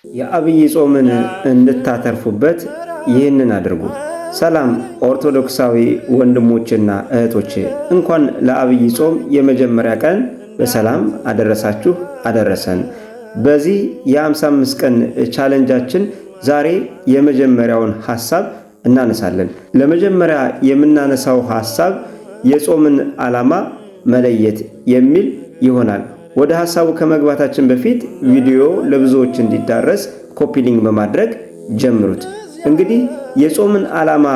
የአብይ ጾምን እንድታተርፉበት ይህንን አድርጉ። ሰላም ኦርቶዶክሳዊ ወንድሞችና እህቶቼ፣ እንኳን ለአብይ ጾም የመጀመሪያ ቀን በሰላም አደረሳችሁ አደረሰን። በዚህ የ55 ቀን ቻሌንጃችን ዛሬ የመጀመሪያውን ሐሳብ እናነሳለን። ለመጀመሪያ የምናነሳው ሐሳብ የጾምን ዓላማ መለየት የሚል ይሆናል። ወደ ሐሳቡ ከመግባታችን በፊት ቪዲዮ ለብዙዎች እንዲዳረስ ኮፒ ሊንክ በማድረግ ጀምሩት። እንግዲህ የጾምን ዓላማ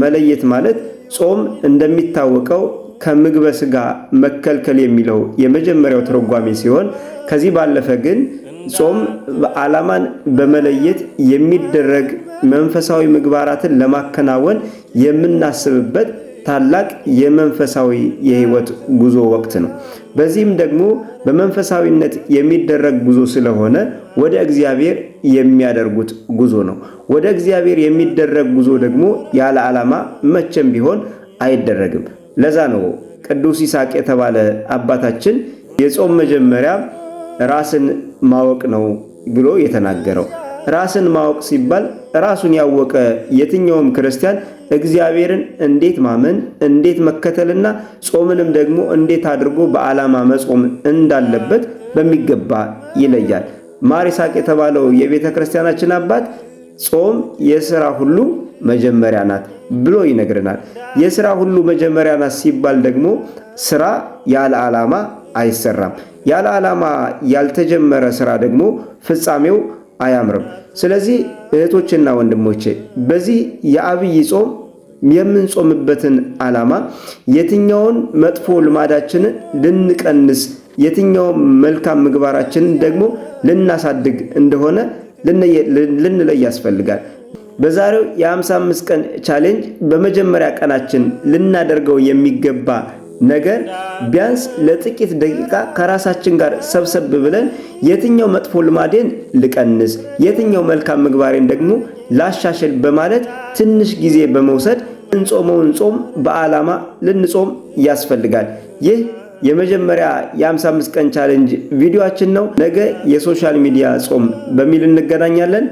መለየት ማለት ጾም እንደሚታወቀው ከምግበ ሥጋ መከልከል የሚለው የመጀመሪያው ትርጓሜ ሲሆን ከዚህ ባለፈ ግን ጾም ዓላማን በመለየት የሚደረግ መንፈሳዊ ምግባራትን ለማከናወን የምናስብበት ታላቅ የመንፈሳዊ የህይወት ጉዞ ወቅት ነው። በዚህም ደግሞ በመንፈሳዊነት የሚደረግ ጉዞ ስለሆነ ወደ እግዚአብሔር የሚያደርጉት ጉዞ ነው። ወደ እግዚአብሔር የሚደረግ ጉዞ ደግሞ ያለ ዓላማ መቼም ቢሆን አይደረግም። ለዛ ነው ቅዱስ ይስሐቅ የተባለ አባታችን የጾም መጀመሪያ ራስን ማወቅ ነው ብሎ የተናገረው። ራስን ማወቅ ሲባል ራሱን ያወቀ የትኛውም ክርስቲያን እግዚአብሔርን እንዴት ማመን እንዴት መከተልና ጾምንም ደግሞ እንዴት አድርጎ በዓላማ መጾም እንዳለበት በሚገባ ይለያል። ማር ይስሐቅ የተባለው የቤተ ክርስቲያናችን አባት ጾም የሥራ ሁሉ መጀመሪያ ናት ብሎ ይነግረናል። የሥራ ሁሉ መጀመሪያ ናት ሲባል ደግሞ ሥራ ያለ ዓላማ አይሰራም። ያለ ዓላማ ያልተጀመረ ሥራ ደግሞ ፍጻሜው አያምርም። ስለዚህ እህቶችና ወንድሞቼ በዚህ የአብይ ጾም የምንጾምበትን ዓላማ የትኛውን መጥፎ ልማዳችንን ልንቀንስ፣ የትኛውን መልካም ምግባራችንን ደግሞ ልናሳድግ እንደሆነ ልንለይ ያስፈልጋል። በዛሬው የ55 ቀን ቻሌንጅ በመጀመሪያ ቀናችን ልናደርገው የሚገባ ነገር ቢያንስ ለጥቂት ደቂቃ ከራሳችን ጋር ሰብሰብ ብለን የትኛው መጥፎ ልማዴን ልቀንስ፣ የትኛው መልካም ምግባሬን ደግሞ ላሻሽል በማለት ትንሽ ጊዜ በመውሰድ እንጾመውን ጾም በዓላማ ልንጾም ያስፈልጋል። ይህ የመጀመሪያ የ55 ቀን ቻሌንጅ ቪዲዮአችን ነው። ነገ የሶሻል ሚዲያ ጾም በሚል እንገናኛለን።